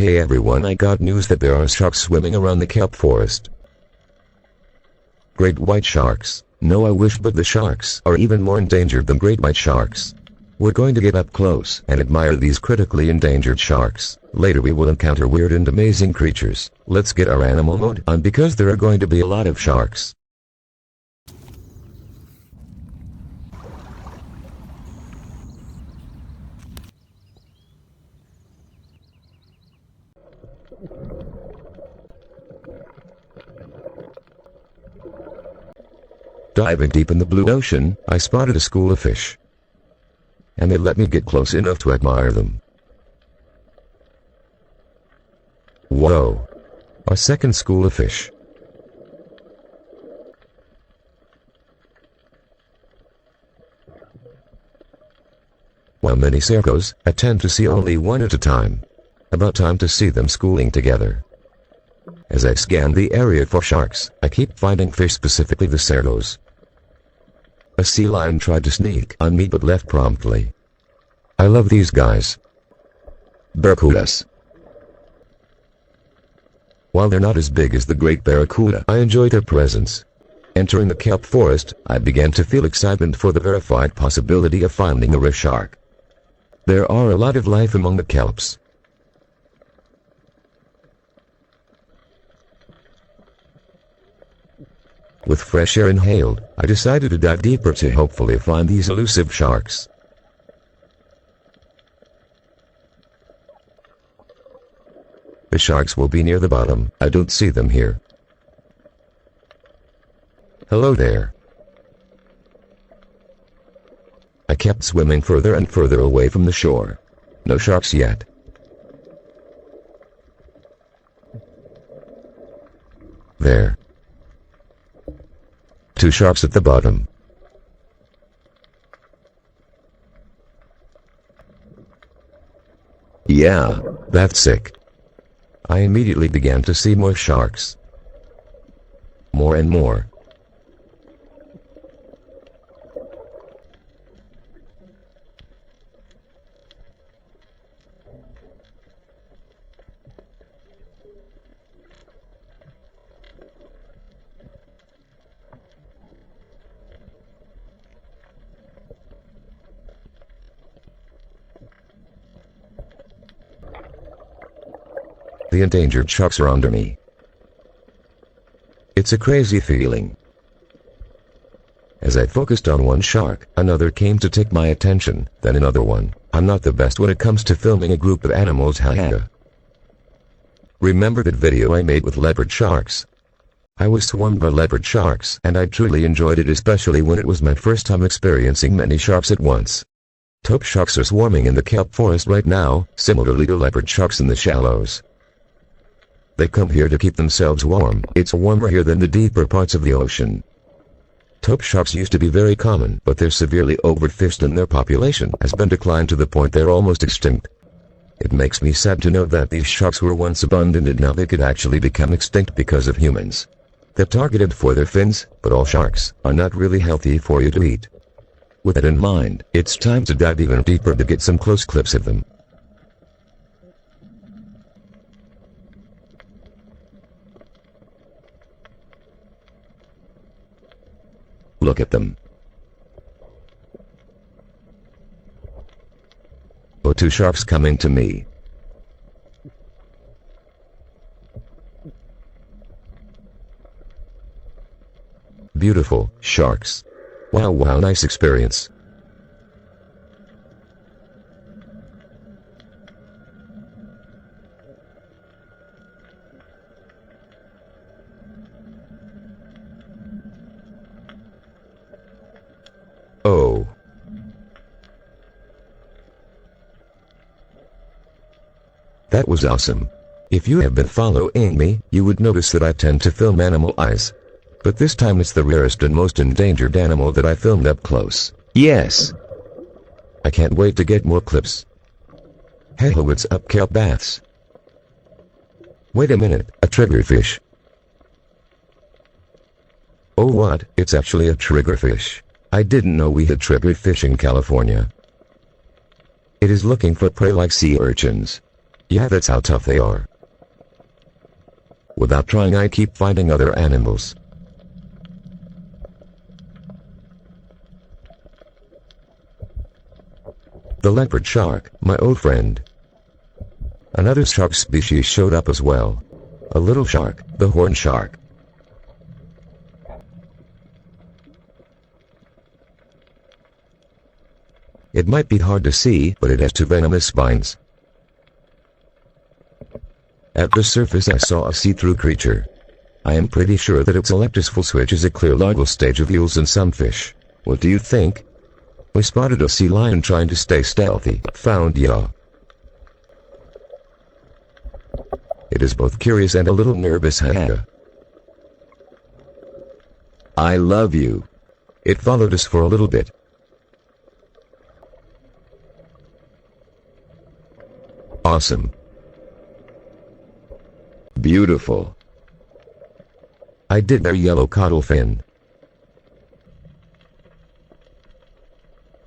Hey everyone, I got news that there are sharks swimming around the kelp forest. Great white sharks. No, I wish, but the sharks are even more endangered than great white sharks. We're going to get up close and admire these critically endangered sharks. Later we will encounter weird and amazing creatures. Let's get our animal mode on because there are going to be a lot of sharks. Diving deep in the blue ocean, I spotted a school of fish. And they let me get close enough to admire them. Whoa! Our second school of fish. While many circos, I tend to see only one at a time. About time to see them schooling together. As I scan the area for sharks, I keep finding fish, specifically the circos. A sea lion tried to sneak on me but left promptly. I love these guys. Barracudas. While they're not as big as the great barracuda, I enjoy their presence. Entering the kelp forest, I began to feel excitement for the verified possibility of finding a rare shark. There are a lot of life among the kelps. With fresh air inhaled, I decided to dive deeper to hopefully find these elusive sharks. The sharks will be near the bottom. I don't see them here. Hello there. I kept swimming further and further away from the shore. No sharks yet. There. 2 sharks at the bottom. Yeah, that's sick. I immediately began to see more sharks. More and more. The endangered sharks are under me. It's a crazy feeling. As I focused on one shark, another came to take my attention, then another one. I'm not the best when it comes to filming a group of animals, haha. Remember that video I made with leopard sharks? I was swarmed by leopard sharks, and I truly enjoyed it, especially when it was my first time experiencing many sharks at once. Tope sharks are swarming in the kelp forest right now, similarly to leopard sharks in the shallows. They come here to keep themselves warm. It's warmer here than the deeper parts of the ocean. Tope sharks used to be very common, but they're severely overfished and their population has been declined to the point they're almost extinct. It makes me sad to know that these sharks were once abundant and now they could actually become extinct because of humans. They're targeted for their fins, but all sharks are not really healthy for you to eat. With that in mind, it's time to dive even deeper to get some close clips of them. Look at them. Oh, 2 sharks coming to me. Beautiful sharks. Wow, nice experience. Oh. That was awesome. If you have been following me, you would notice that I tend to film animal eyes. But this time it's the rarest and most endangered animal that I filmed up close. Yes. I can't wait to get more clips. Hey, what's up, kelp baths? Wait a minute, a triggerfish. Oh what, it's actually a triggerfish. I didn't know we had triggerfish in California. It is looking for prey like sea urchins. Yeah, that's how tough they are. Without trying, I keep finding other animals. The leopard shark, my old friend. Another shark species showed up as well. A little shark, the horn shark. It might be hard to see, but it has two venomous spines. At the surface I saw a see-through creature. I am pretty sure that its electrical switch is a clear larval stage of eels and some fish. What do you think? We spotted a sea lion trying to stay stealthy. Found ya. It is both curious and a little nervous. Haha. I love you. It followed us for a little bit. Awesome. Beautiful. I did their yellow caudal fin.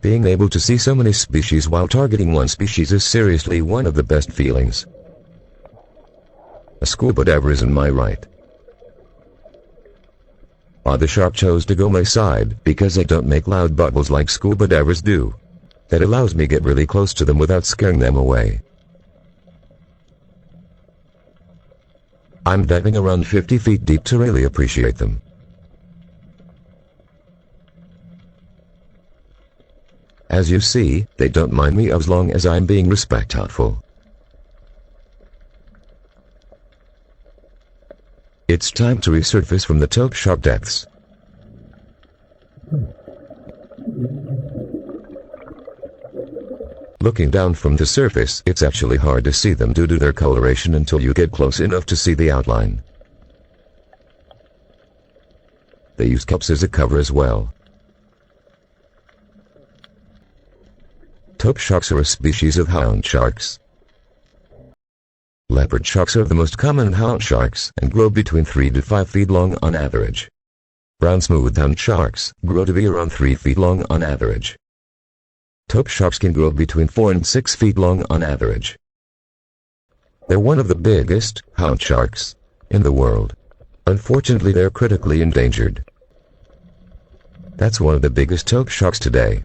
Being able to see so many species while targeting one species is seriously one of the best feelings. A scuba diver is in my right. The shark chose to go my side because I don't make loud bubbles like scuba divers do. That allows me to get really close to them without scaring them away. I'm diving around 50 feet deep to really appreciate them. As you see, they don't mind me as long as I'm being respectful. It's time to resurface from the tope shark depths. Looking down from the surface, it's actually hard to see them due to their coloration until you get close enough to see the outline. They use kelps as a cover as well. Tope sharks are a species of hound sharks. Leopard sharks are the most common hound sharks and grow between 3 to 5 feet long on average. Brown smooth hound sharks grow to be around 3 feet long on average. Tope sharks can grow between 4 and 6 feet long on average. They're one of the biggest hound sharks in the world. Unfortunately, they're critically endangered. That's one of the biggest tope sharks today.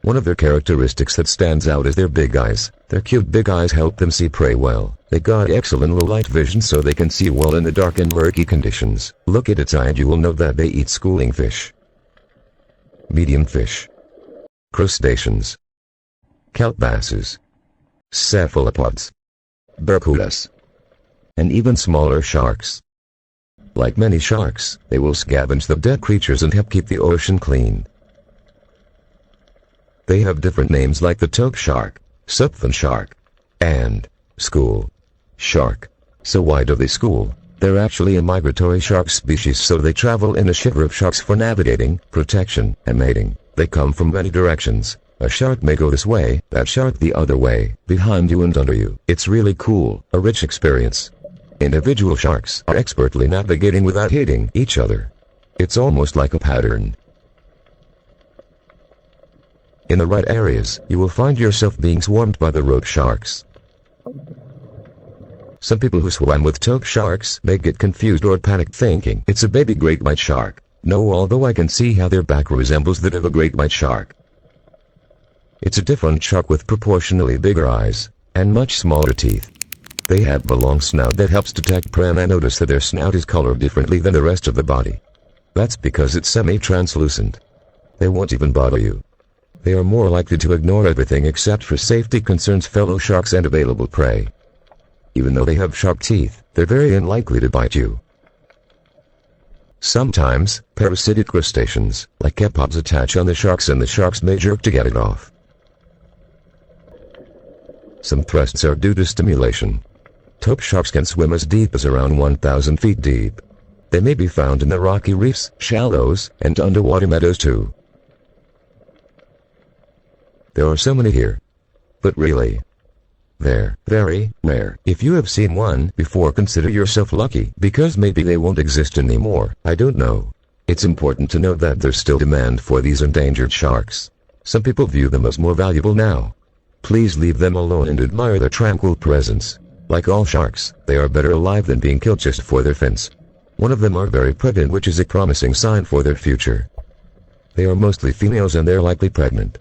One of their characteristics that stands out is their big eyes. Their cute big eyes help them see prey well. They got excellent low light vision so they can see well in the dark and murky conditions. Look at its eye and you will know that they eat schooling fish, medium fish, crustaceans, kelp basses, cephalopods, barracudas, and even smaller sharks. Like many sharks, they will scavenge the dead creatures and help keep the ocean clean. They have different names like the tope shark, Soupfin Shark, and school shark. So why do they school? They're actually a migratory shark species, so they travel in a shiver of sharks for navigating, protection, and mating. They come from many directions. A shark may go this way, that shark the other way, behind you and under you. It's really cool, a rich experience. Individual sharks are expertly navigating without hitting each other. It's almost like a pattern. In the right areas, you will find yourself being swarmed by the rope sharks. Some people who swam with tope sharks may get confused or panic thinking it's a baby great white shark. No, although I can see how their back resembles that of a great white shark. It's a different shark with proportionally bigger eyes and much smaller teeth. They have a long snout that helps detect prey, and I notice that their snout is colored differently than the rest of the body. That's because it's semi-translucent. They won't even bother you. They are more likely to ignore everything except for safety concerns, fellow sharks, and available prey. Even though they have sharp teeth, they're very unlikely to bite you. Sometimes, parasitic crustaceans, like kelp, attach on the sharks and the sharks may jerk to get it off. Some thrusts are due to stimulation. Tope sharks can swim as deep as around 1,000 feet deep. They may be found in the rocky reefs, shallows, and underwater meadows too. There are so many here. But really, they're very rare. If you have seen one before, consider yourself lucky, because maybe they won't exist anymore. I don't know. It's important to note that there's still demand for these endangered sharks. Some people view them as more valuable now. Please leave them alone and admire their tranquil presence. Like all sharks, they are better alive than being killed just for their fins. One of them are very pregnant, which is a promising sign for their future. They are mostly females and they're likely pregnant.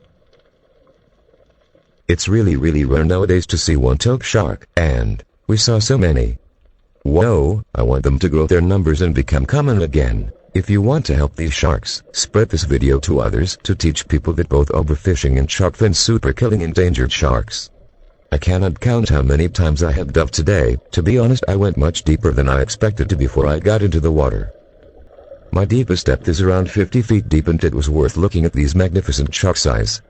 It's really rare nowadays to see one tope shark, and we saw so many. Whoa, I want them to grow their numbers and become common again. If you want to help these sharks, spread this video to others to teach people that both overfishing and shark fin soup are killing endangered sharks. I cannot count how many times I have dove today. To be honest, I went much deeper than I expected to before I got into the water. My deepest depth is around 50 feet deep, and it was worth looking at these magnificent shark's eyes.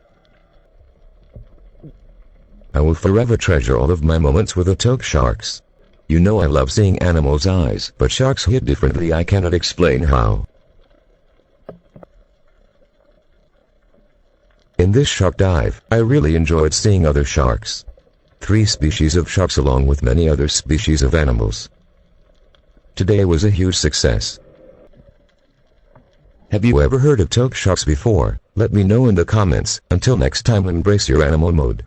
I will forever treasure all of my moments with the tope sharks. You know I love seeing animals' eyes, but sharks hit differently. I cannot explain how. In this shark dive, I really enjoyed seeing other sharks. 3 species of sharks along with many other species of animals. Today was a huge success. Have you ever heard of tope sharks before? Let me know in the comments. Until next time, embrace your animal mode.